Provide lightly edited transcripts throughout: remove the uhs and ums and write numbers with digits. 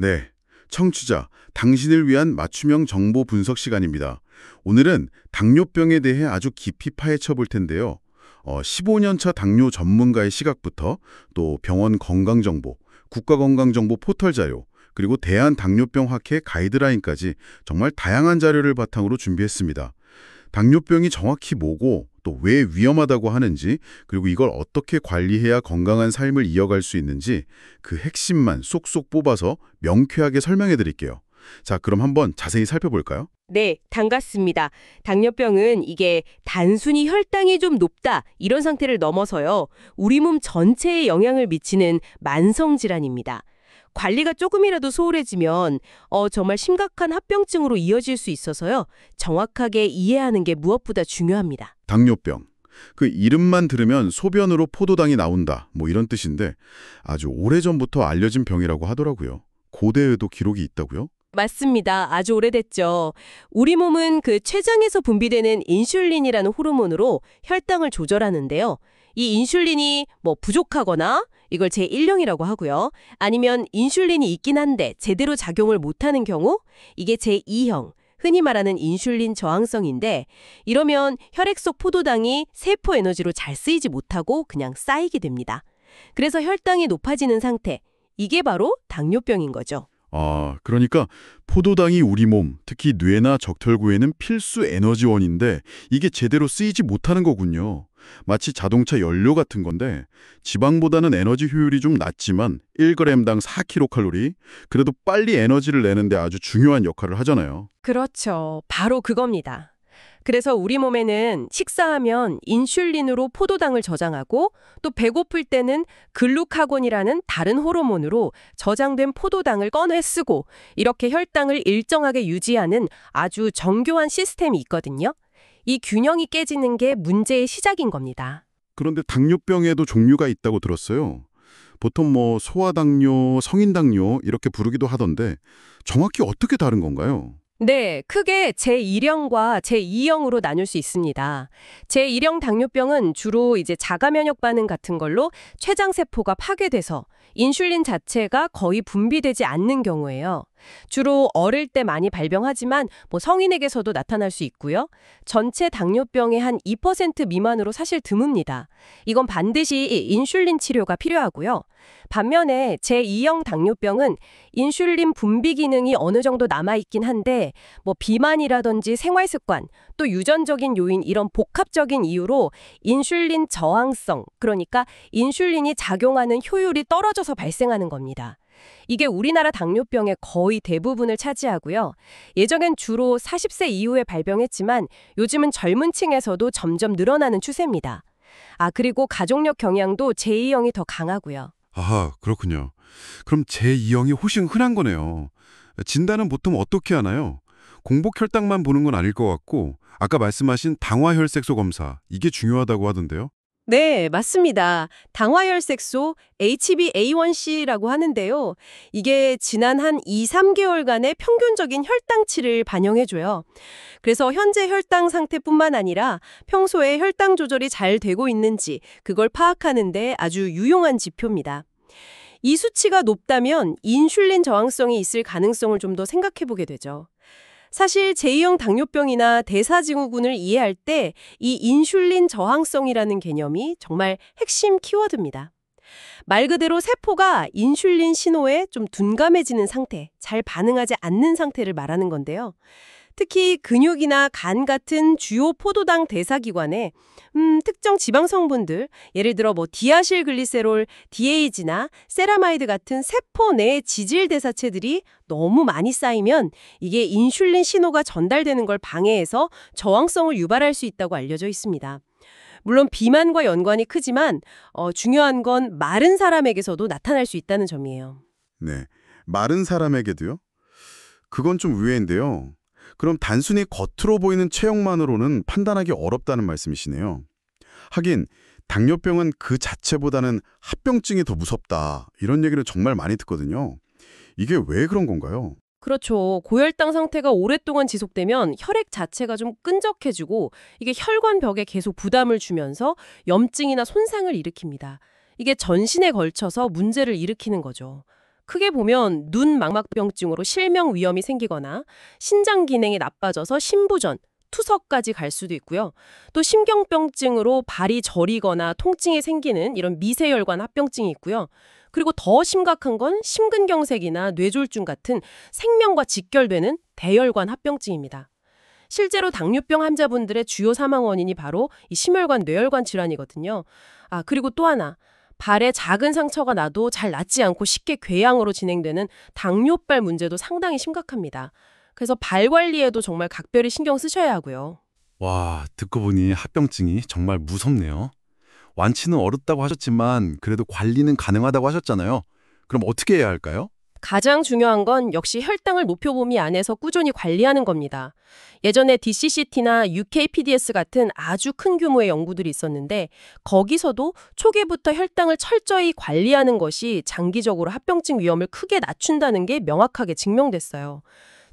네, 청취자, 당신을 위한 맞춤형 정보 분석 시간입니다. 오늘은 당뇨병에 대해 아주 깊이 파헤쳐 볼 텐데요. 15년차 당뇨 전문가의 시각부터 또 병원 건강정보, 국가건강정보 포털 자료, 그리고 대한당뇨병학회 가이드라인까지 정말 다양한 자료를 바탕으로 준비했습니다. 당뇨병이 정확히 뭐고 또 왜 위험하다고 하는지, 그리고 이걸 어떻게 관리해야 건강한 삶을 이어갈 수 있는지 그 핵심만 쏙쏙 뽑아서 명쾌하게 설명해 드릴게요. 자, 그럼 한번 자세히 살펴볼까요? 네, 반갑습니다. 당뇨병은 이게 단순히 혈당이 좀 높다 이런 상태를 넘어서요. 우리 몸 전체에 영향을 미치는 만성 질환입니다. 관리가 조금이라도 소홀해지면 정말 심각한 합병증으로 이어질 수 있어서요. 정확하게 이해하는 게 무엇보다 중요합니다. 당뇨병. 그 이름만 들으면 소변으로 포도당이 나온다, 뭐 이런 뜻인데 아주 오래전부터 알려진 병이라고 하더라고요. 고대에도 기록이 있다고요? 맞습니다. 아주 오래됐죠. 우리 몸은 그 췌장에서 분비되는 인슐린이라는 호르몬으로 혈당을 조절하는데요. 이 인슐린이 부족하거나 이걸 제1형이라고 하고요. 아니면 인슐린이 있긴 한데 제대로 작용을 못하는 경우 이게 제2형, 흔히 말하는 인슐린 저항성인데 이러면 혈액 속 포도당이 세포 에너지로 잘 쓰이지 못하고 그냥 쌓이게 됩니다. 그래서 혈당이 높아지는 상태, 이게 바로 당뇨병인 거죠. 그러니까 포도당이 우리 몸, 특히 뇌나 적혈구에는 필수 에너지원인데 이게 제대로 쓰이지 못하는 거군요. 마치 자동차 연료 같은 건데 지방보다는 에너지 효율이 좀 낮지만 1g당 4kcal, 그래도 빨리 에너지를 내는데 아주 중요한 역할을 하잖아요. 그렇죠. 바로 그겁니다. 그래서 우리 몸에는 식사하면 인슐린으로 포도당을 저장하고 또 배고플 때는 글루카곤이라는 다른 호르몬으로 저장된 포도당을 꺼내 쓰고 이렇게 혈당을 일정하게 유지하는 아주 정교한 시스템이 있거든요. 이 균형이 깨지는 게 문제의 시작인 겁니다. 그런데 당뇨병에도 종류가 있다고 들었어요. 보통 소아당뇨, 성인당뇨 이렇게 부르기도 하던데 정확히 어떻게 다른 건가요? 네, 크게 제1형과 제2형으로 나눌 수 있습니다. 제1형 당뇨병은 주로 이제 자가 면역 반응 같은 걸로 췌장 세포가 파괴돼서 인슐린 자체가 거의 분비되지 않는 경우예요. 주로 어릴 때 많이 발병하지만 성인에게서도 나타날 수 있고요. 전체 당뇨병의 한 2% 미만으로 사실 드뭅니다. 이건 반드시 인슐린 치료가 필요하고요. 반면에 제2형 당뇨병은 인슐린 분비 기능이 어느 정도 남아있긴 한데 비만이라든지 생활습관, 또 유전적인 요인 이런 복합적인 이유로 인슐린 저항성, 그러니까 인슐린이 작용하는 효율이 떨어져서 발생하는 겁니다. 이게 우리나라 당뇨병의 거의 대부분을 차지하고요. 예전엔 주로 40세 이후에 발병했지만 요즘은 젊은 층에서도 점점 늘어나는 추세입니다. 그리고 가족력 경향도 제2형이 더 강하고요. 그렇군요. 그럼 제2형이 훨씬 흔한 거네요. 진단은 보통 어떻게 하나요? 공복 혈당만 보는 건 아닐 것 같고 아까 말씀하신 당화혈색소 검사, 이게 중요하다고 하던데요. 네, 맞습니다. 당화혈색소 HbA1c라고 하는데요. 이게 지난 한 2, 3개월간의 평균적인 혈당치를 반영해줘요. 그래서 현재 혈당 상태뿐만 아니라 평소에 혈당 조절이 잘 되고 있는지 그걸 파악하는 데 아주 유용한 지표입니다. 이 수치가 높다면 인슐린 저항성이 있을 가능성을 좀 더 생각해보게 되죠. 사실 제2형 당뇨병이나 대사증후군을 이해할 때 이 인슐린 저항성이라는 개념이 정말 핵심 키워드입니다. 말 그대로 세포가 인슐린 신호에 좀 둔감해지는 상태, 잘 반응하지 않는 상태를 말하는 건데요. 특히 근육이나 간 같은 주요 포도당 대사기관에 특정 지방 성분들, 예를 들어 디아실글리세롤, DAG나 세라마이드 같은 세포 내 지질 대사체들이 너무 많이 쌓이면 이게 인슐린 신호가 전달되는 걸 방해해서 저항성을 유발할 수 있다고 알려져 있습니다. 물론 비만과 연관이 크지만 중요한 건 마른 사람에게서도 나타날 수 있다는 점이에요. 네, 마른 사람에게도요? 그건 좀 의외인데요. 그럼 단순히 겉으로 보이는 체형만으로는 판단하기 어렵다는 말씀이시네요. 하긴 당뇨병은 그 자체보다는 합병증이 더 무섭다, 이런 얘기를 정말 많이 듣거든요. 이게 왜 그런 건가요? 그렇죠. 고혈당 상태가 오랫동안 지속되면 혈액 자체가 좀 끈적해지고 이게 혈관벽에 계속 부담을 주면서 염증이나 손상을 일으킵니다. 이게 전신에 걸쳐서 문제를 일으키는 거죠. 크게 보면 눈 망막병증으로 실명 위험이 생기거나 신장 기능이 나빠져서 심부전, 투석까지 갈 수도 있고요. 또 심경병증으로 발이 저리거나 통증이 생기는 이런 미세혈관 합병증이 있고요. 그리고 더 심각한 건 심근경색이나 뇌졸중 같은 생명과 직결되는 대혈관 합병증입니다. 실제로 당뇨병 환자분들의 주요 사망 원인이 바로 이 심혈관 뇌혈관 질환이거든요. 그리고 또 하나. 발에 작은 상처가 나도 잘 낫지 않고 쉽게 궤양으로 진행되는 당뇨발 문제도 상당히 심각합니다. 그래서 발 관리에도 정말 각별히 신경 쓰셔야 하고요. 와, 듣고 보니 합병증이 정말 무섭네요. 완치는 어렵다고 하셨지만 그래도 관리는 가능하다고 하셨잖아요. 그럼 어떻게 해야 할까요? 가장 중요한 건 역시 혈당을 목표 범위 안에서 꾸준히 관리하는 겁니다. 예전에 DCCT나 UKPDS 같은 아주 큰 규모의 연구들이 있었는데 거기서도 초기부터 혈당을 철저히 관리하는 것이 장기적으로 합병증 위험을 크게 낮춘다는 게 명확하게 증명됐어요.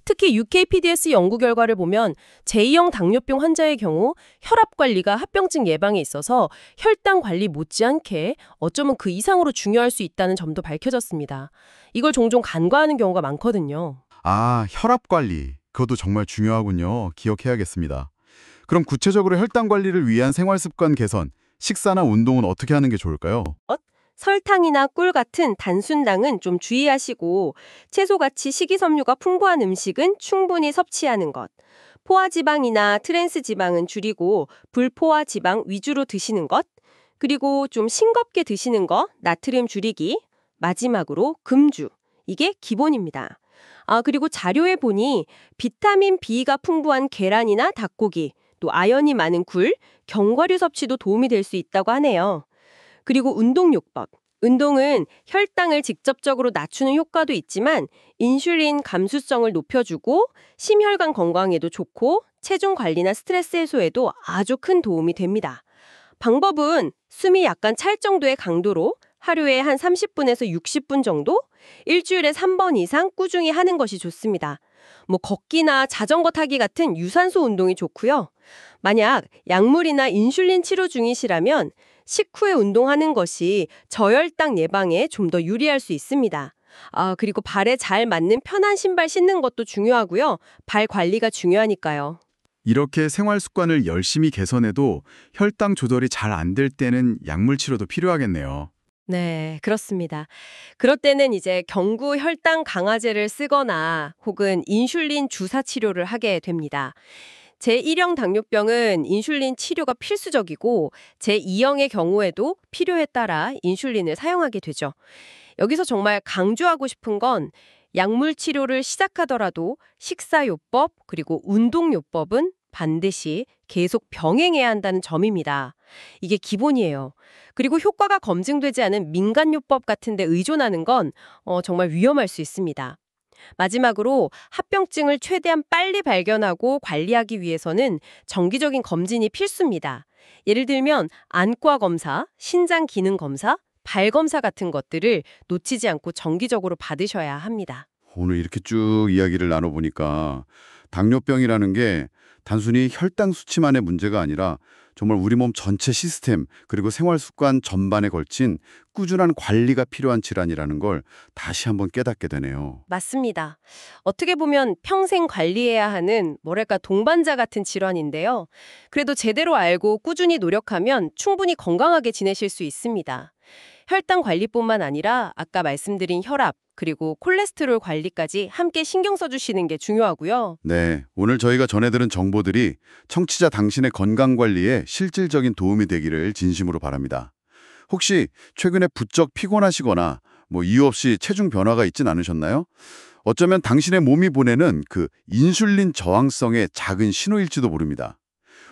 특히 UKPDS 연구 결과를 보면 제2형 당뇨병 환자의 경우 혈압 관리가 합병증 예방에 있어서 혈당 관리 못지않게 어쩌면 그 이상으로 중요할 수 있다는 점도 밝혀졌습니다. 이걸 종종 간과하는 경우가 많거든요. 혈압 관리. 그것도 정말 중요하군요. 기억해야겠습니다. 그럼 구체적으로 혈당 관리를 위한 생활 습관 개선, 식사나 운동은 어떻게 하는 게 좋을까요? 설탕이나 꿀 같은 단순당은 좀 주의하시고 채소같이 식이섬유가 풍부한 음식은 충분히 섭취하는 것. 포화지방이나 트랜스지방은 줄이고 불포화지방 위주로 드시는 것. 그리고 좀 싱겁게 드시는 거, 나트륨 줄이기. 마지막으로 금주. 이게 기본입니다. 그리고 자료에 보니 비타민 B가 풍부한 계란이나 닭고기, 또 아연이 많은 굴, 견과류 섭취도 도움이 될 수 있다고 하네요. 그리고 운동요법. 운동은 혈당을 직접적으로 낮추는 효과도 있지만 인슐린 감수성을 높여주고 심혈관 건강에도 좋고 체중 관리나 스트레스 해소에도 아주 큰 도움이 됩니다. 방법은 숨이 약간 찰 정도의 강도로 하루에 한 30분에서 60분 정도, 일주일에 3번 이상 꾸준히 하는 것이 좋습니다. 걷기나 자전거 타기 같은 유산소 운동이 좋고요. 만약 약물이나 인슐린 치료 중이시라면 식후에 운동하는 것이 저혈당 예방에 좀 더 유리할 수 있습니다. 그리고 발에 잘 맞는 편한 신발 신는 것도 중요하고요. 발 관리가 중요하니까요. 이렇게 생활 습관을 열심히 개선해도 혈당 조절이 잘 안 될 때는 약물 치료도 필요하겠네요. 네, 그렇습니다. 그럴 때는 이제 경구 혈당 강화제를 쓰거나 혹은 인슐린 주사 치료를 하게 됩니다. 제1형 당뇨병은 인슐린 치료가 필수적이고 제2형의 경우에도 필요에 따라 인슐린을 사용하게 되죠. 여기서 정말 강조하고 싶은 건 약물 치료를 시작하더라도 식사요법 그리고 운동요법은 반드시 계속 병행해야 한다는 점입니다. 이게 기본이에요. 그리고 효과가 검증되지 않은 민간요법 같은 데 의존하는 건 정말 위험할 수 있습니다. 마지막으로 합병증을 최대한 빨리 발견하고 관리하기 위해서는 정기적인 검진이 필수입니다. 예를 들면 안과 검사, 신장 기능 검사, 발 검사 같은 것들을 놓치지 않고 정기적으로 받으셔야 합니다. 오늘 이렇게 쭉 이야기를 나눠보니까 당뇨병이라는 게 단순히 혈당 수치만의 문제가 아니라 정말 우리 몸 전체 시스템 그리고 생활 습관 전반에 걸친 꾸준한 관리가 필요한 질환이라는 걸 다시 한번 깨닫게 되네요. 맞습니다. 어떻게 보면 평생 관리해야 하는 동반자 같은 질환인데요. 그래도 제대로 알고 꾸준히 노력하면 충분히 건강하게 지내실 수 있습니다. 혈당 관리뿐만 아니라 아까 말씀드린 혈압, 그리고 콜레스테롤 관리까지 함께 신경 써주시는 게 중요하고요. 네, 오늘 저희가 전해들은 정보들이 청취자 당신의 건강 관리에 실질적인 도움이 되기를 진심으로 바랍니다. 혹시 최근에 부쩍 피곤하시거나 이유 없이 체중 변화가 있진 않으셨나요? 어쩌면 당신의 몸이 보내는 그 인슐린 저항성의 작은 신호일지도 모릅니다.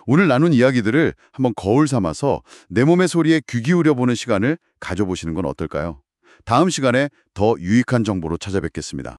오늘 나눈 이야기들을 한번 거울 삼아서 내 몸의 소리에 귀 기울여 보는 시간을 가져보시는 건 어떨까요? 다음 시간에 더 유익한 정보로 찾아뵙겠습니다.